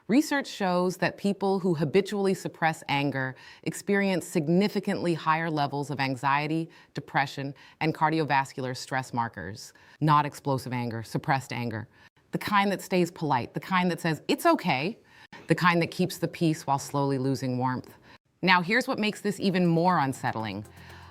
Research shows that people who habitually suppress anger experience significantly higher levels of anxiety, depression, and cardiovascular stress markers. Not explosive anger, suppressed anger. The kind that stays polite, the kind that says, it's okay, the kind that keeps the peace while slowly losing warmth. Now, here's what makes this even more unsettling.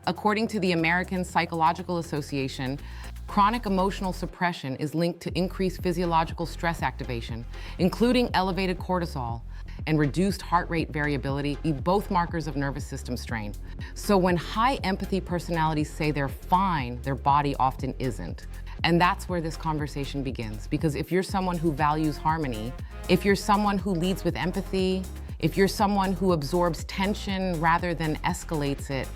According to the American Psychological Association, chronic emotional suppression is linked to increased physiological stress activation, including elevated cortisol and reduced heart rate variability, both markers of nervous system strain. So when high empathy personalities say they're fine, their body often isn't. And that's where this conversation begins, because if you're someone who values harmony, if you're someone who leads with empathy, if you're someone who absorbs tension rather than escalates it,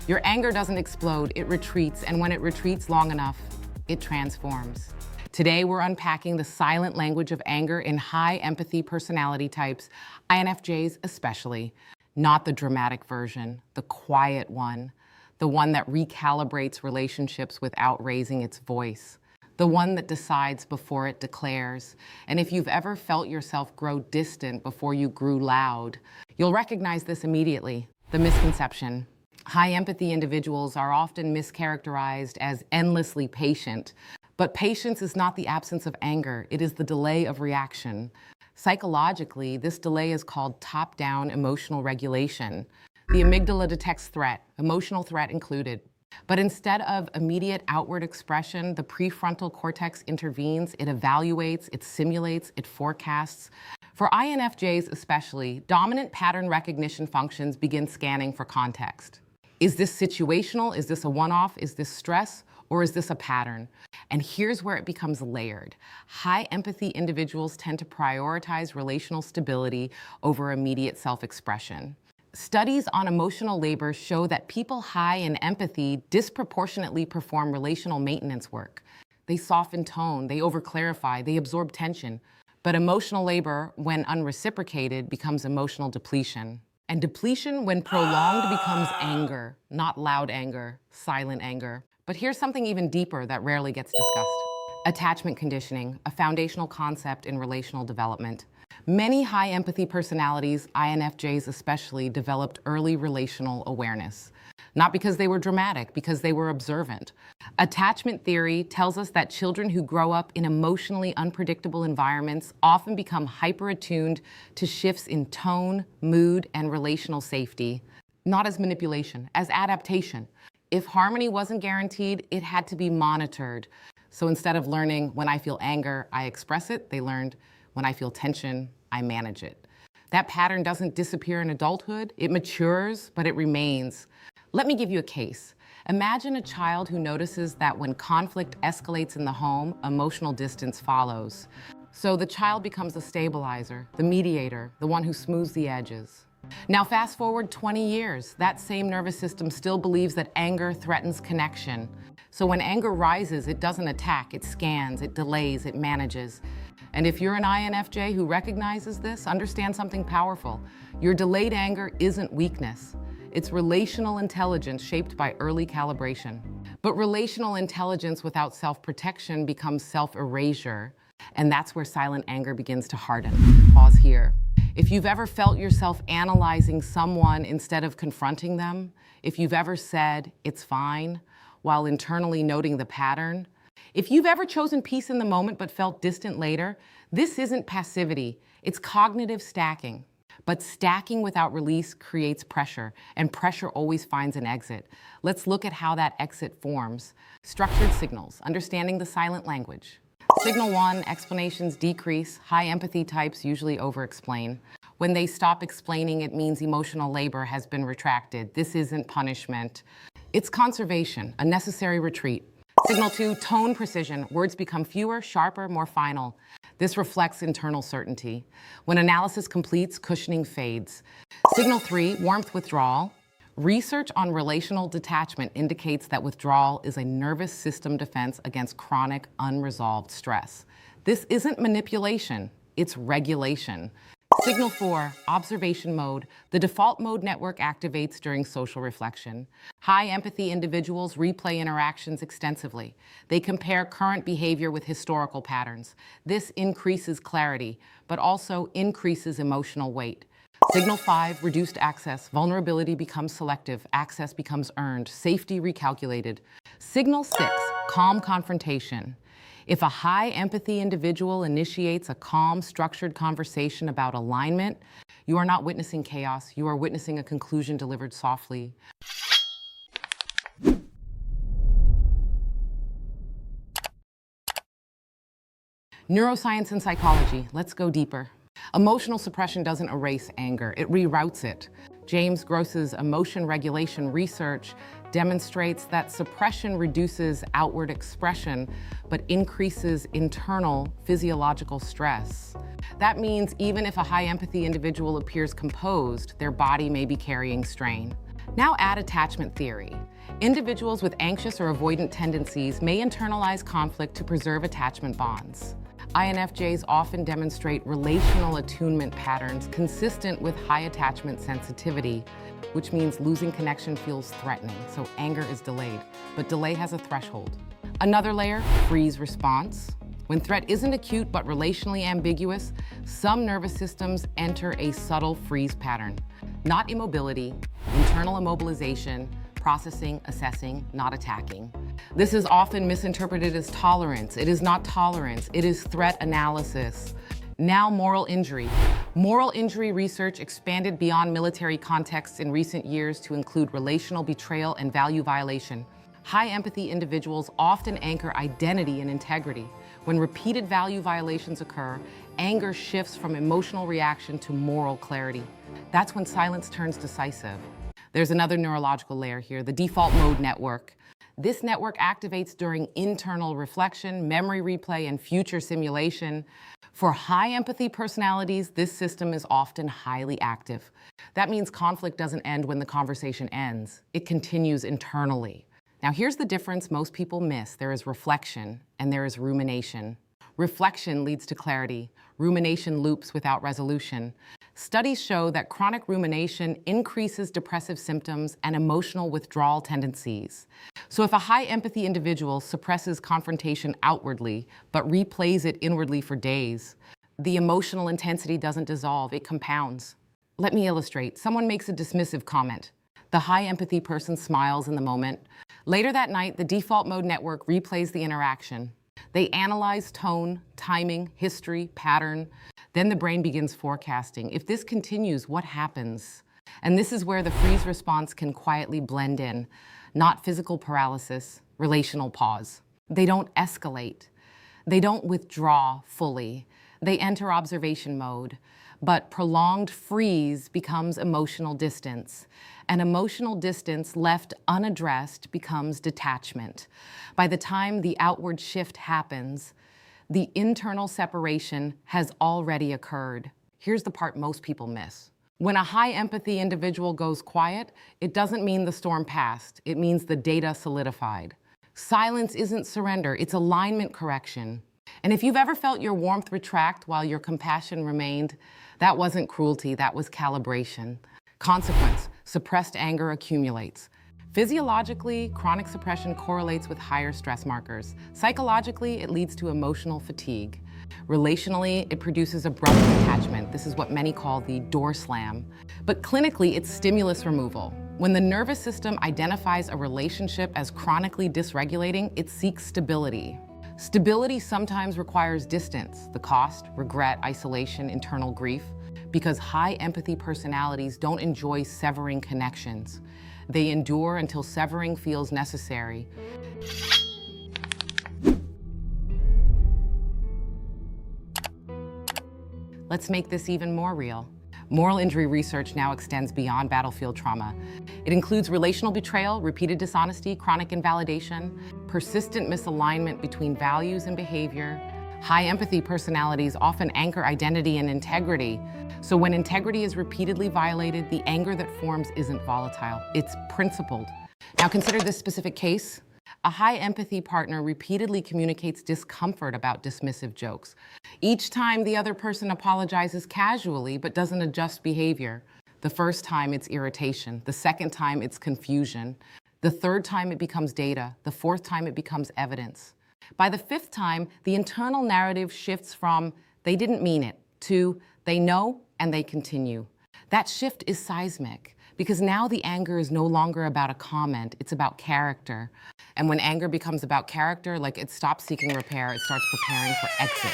your anger doesn't explode, it retreats, and when it retreats long enough, it transforms. Today, we're unpacking the silent language of anger in high empathy personality types, INFJs especially. Not the dramatic version, the quiet one, the one that recalibrates relationships without raising its voice, the one that decides before it declares. And if you've ever felt yourself grow distant before you grew loud, you'll recognize this immediately, the misconception. High empathy individuals are often mischaracterized as endlessly patient, but patience is not the absence of anger, it is the delay of reaction. Psychologically, this delay is called top-down emotional regulation. The amygdala detects threat, emotional threat included. But instead of immediate outward expression, the prefrontal cortex intervenes, it evaluates, it simulates, it forecasts. For INFJs especially, dominant pattern recognition functions begin scanning for context. Is this situational? Is this a one-off? Is this stress? Or is this a pattern? And here's where it becomes layered. High empathy individuals tend to prioritize relational stability over immediate self-expression. Studies on emotional labor show that people high in empathy disproportionately perform relational maintenance work. They soften tone, they overclarify, they absorb tension. But emotional labor, when unreciprocated, becomes emotional depletion. And depletion, when prolonged, becomes anger, not loud anger, silent anger. But here's something even deeper that rarely gets discussed. Attachment conditioning, a foundational concept in relational development. Many high empathy personalities, INFJs especially, developed early relational awareness. Not because they were dramatic, because they were observant. Attachment theory tells us that children who grow up in emotionally unpredictable environments often become hyper-attuned to shifts in tone, mood, and relational safety. Not as manipulation, as adaptation. If harmony wasn't guaranteed, it had to be monitored. So instead of learning, when I feel anger, I express it, they learned, when I feel tension, I manage it. That pattern doesn't disappear in adulthood. It matures, but it remains. Let me give you a case. Imagine a child who notices that when conflict escalates in the home, emotional distance follows. So the child becomes the stabilizer, the mediator, the one who smooths the edges. Now fast forward 20 years, that same nervous system still believes that anger threatens connection. So when anger rises, it doesn't attack, it scans, it delays, it manages. And if you're an INFJ who recognizes this, understand something powerful. Your delayed anger isn't weakness. It's relational intelligence shaped by early calibration. But relational intelligence without self-protection becomes self-erasure. And that's where silent anger begins to harden. Pause here. If you've ever felt yourself analyzing someone instead of confronting them, if you've ever said, it's fine, while internally noting the pattern, if you've ever chosen peace in the moment but felt distant later, this isn't passivity, it's cognitive stacking. But stacking without release creates pressure, and pressure always finds an exit. Let's look at how that exit forms. Structured signals, understanding the silent language. Signal 1, explanations decrease. High empathy types usually over-explain. When they stop explaining, it means emotional labor has been retracted. This isn't punishment. It's conservation, a necessary retreat. Signal 2, tone precision. Words become fewer, sharper, more final. This reflects internal certainty. When analysis completes, cushioning fades. Signal 3, warmth withdrawal. Research on relational detachment indicates that withdrawal is a nervous system defense against chronic, unresolved stress. This isn't manipulation, it's regulation. Signal 4, observation mode. The default mode network activates during social reflection. High empathy individuals replay interactions extensively. They compare current behavior with historical patterns. This increases clarity, but also increases emotional weight. Signal 5, reduced access. Vulnerability becomes selective. Access becomes earned. Safety recalculated. Signal 6, calm confrontation. If a high empathy individual initiates a calm, structured conversation about alignment, you are not witnessing chaos. You are witnessing a conclusion delivered softly. Neuroscience and psychology. Let's go deeper. Emotional suppression doesn't erase anger, it reroutes it. James Gross's emotion regulation research demonstrates that suppression reduces outward expression, but increases internal physiological stress. That means even if a high empathy individual appears composed, their body may be carrying strain. Now add attachment theory. Individuals with anxious or avoidant tendencies may internalize conflict to preserve attachment bonds. INFJs often demonstrate relational attunement patterns consistent with high attachment sensitivity, which means losing connection feels threatening, so anger is delayed, but delay has a threshold. Another layer, freeze response. When threat isn't acute but relationally ambiguous, some nervous systems enter a subtle freeze pattern. Not immobility, internal immobilization, processing, assessing, not attacking. This is often misinterpreted as tolerance. It is not tolerance, it is threat analysis. Now, moral injury. Moral injury research expanded beyond military contexts in recent years to include relational betrayal and value violation. High empathy individuals often anchor identity and integrity. When repeated value violations occur, anger shifts from emotional reaction to moral clarity. That's when silence turns decisive. There's another neurological layer here, the default mode network. This network activates during internal reflection, memory replay, and future simulation. For high empathy personalities, this system is often highly active. That means conflict doesn't end when the conversation ends. It continues internally. Now here's the difference most people miss. There is reflection and there is rumination. Reflection leads to clarity. Rumination loops without resolution. Studies show that chronic rumination increases depressive symptoms and emotional withdrawal tendencies. So if a high empathy individual suppresses confrontation outwardly, but replays it inwardly for days, the emotional intensity doesn't dissolve, it compounds. Let me illustrate. Someone makes a dismissive comment. The high empathy person smiles in the moment. Later that night, the default mode network replays the interaction. They analyze tone, timing, history, pattern. Then the brain begins forecasting. If this continues, what happens? And this is where the freeze response can quietly blend in. Not physical paralysis, relational pause. They don't escalate. They don't withdraw fully. They enter observation mode. But prolonged freeze becomes emotional distance. And emotional distance left unaddressed becomes detachment. By the time the outward shift happens, the internal separation has already occurred. Here's the part most people miss. When a high empathy individual goes quiet, it doesn't mean the storm passed. It means the data solidified. Silence isn't surrender, it's alignment correction. And if you've ever felt your warmth retract while your compassion remained, that wasn't cruelty, that was calibration. Consequence, suppressed anger accumulates. Physiologically, chronic suppression correlates with higher stress markers. Psychologically, it leads to emotional fatigue. Relationally, it produces abrupt detachment. This is what many call the door slam. But clinically, it's stimulus removal. When the nervous system identifies a relationship as chronically dysregulating, it seeks stability. Stability sometimes requires distance, the cost, regret, isolation, internal grief, because high empathy personalities don't enjoy severing connections. They endure until severing feels necessary. Let's make this even more real. Moral injury research now extends beyond battlefield trauma. It includes relational betrayal, repeated dishonesty, chronic invalidation, persistent misalignment between values and behavior. High empathy personalities often anchor identity and integrity. So when integrity is repeatedly violated, the anger that forms isn't volatile, it's principled. Now consider this specific case. A high empathy partner repeatedly communicates discomfort about dismissive jokes. Each time the other person apologizes casually but doesn't adjust behavior. The first time it's irritation, the second time it's confusion, the third time it becomes data, the fourth time it becomes evidence. By the fifth time, the internal narrative shifts from "they didn't mean it" to "they know and they continue." That shift is seismic because now the anger is no longer about a comment, it's about character. And when anger becomes about character, like it stops seeking repair, it starts preparing for exit.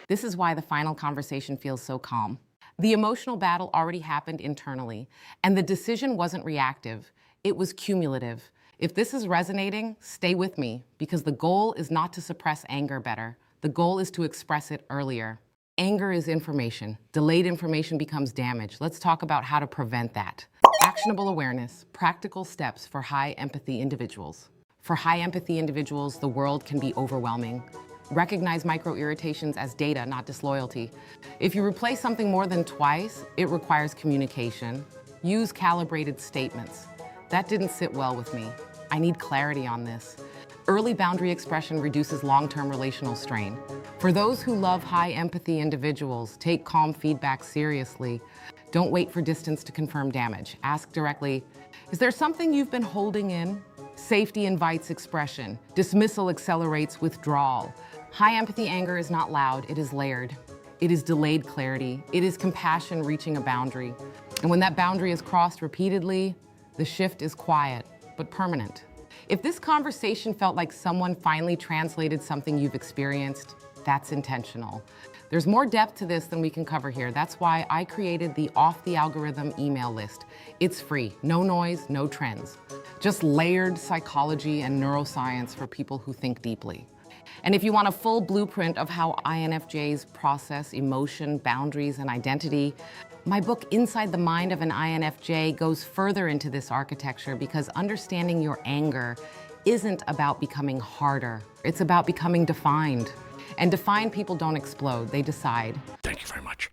This is why the final conversation feels so calm. The emotional battle already happened internally, and the decision wasn't reactive, it was cumulative. If this is resonating, stay with me, because the goal is not to suppress anger better. The goal is to express it earlier. Anger is information. Delayed information becomes damage. Let's talk about how to prevent that. Actionable awareness, practical steps for high empathy individuals. For high empathy individuals, the world can be overwhelming. Recognize micro-irritations as data, not disloyalty. If you replay something more than twice, it requires communication. Use calibrated statements. That didn't sit well with me. I need clarity on this. Early boundary expression reduces long-term relational strain. For those who love high empathy individuals, take calm feedback seriously. Don't wait for distance to confirm damage. Ask directly, is there something you've been holding in? Safety invites expression. Dismissal accelerates withdrawal. High empathy anger is not loud, it is layered. It is delayed clarity. It is compassion reaching a boundary. And when that boundary is crossed repeatedly, the shift is quiet, but permanent. If this conversation felt like someone finally translated something you've experienced, that's intentional. There's more depth to this than we can cover here. That's why I created the Off the Algorithm email list. It's free, no noise, no trends. Just layered psychology and neuroscience for people who think deeply. And if you want a full blueprint of how INFJs process emotion, boundaries, and identity, my book, Inside the Mind of an INFJ, goes further into this architecture because understanding your anger isn't about becoming harder. It's about becoming defined. And defined people don't explode, they decide. Thank you very much.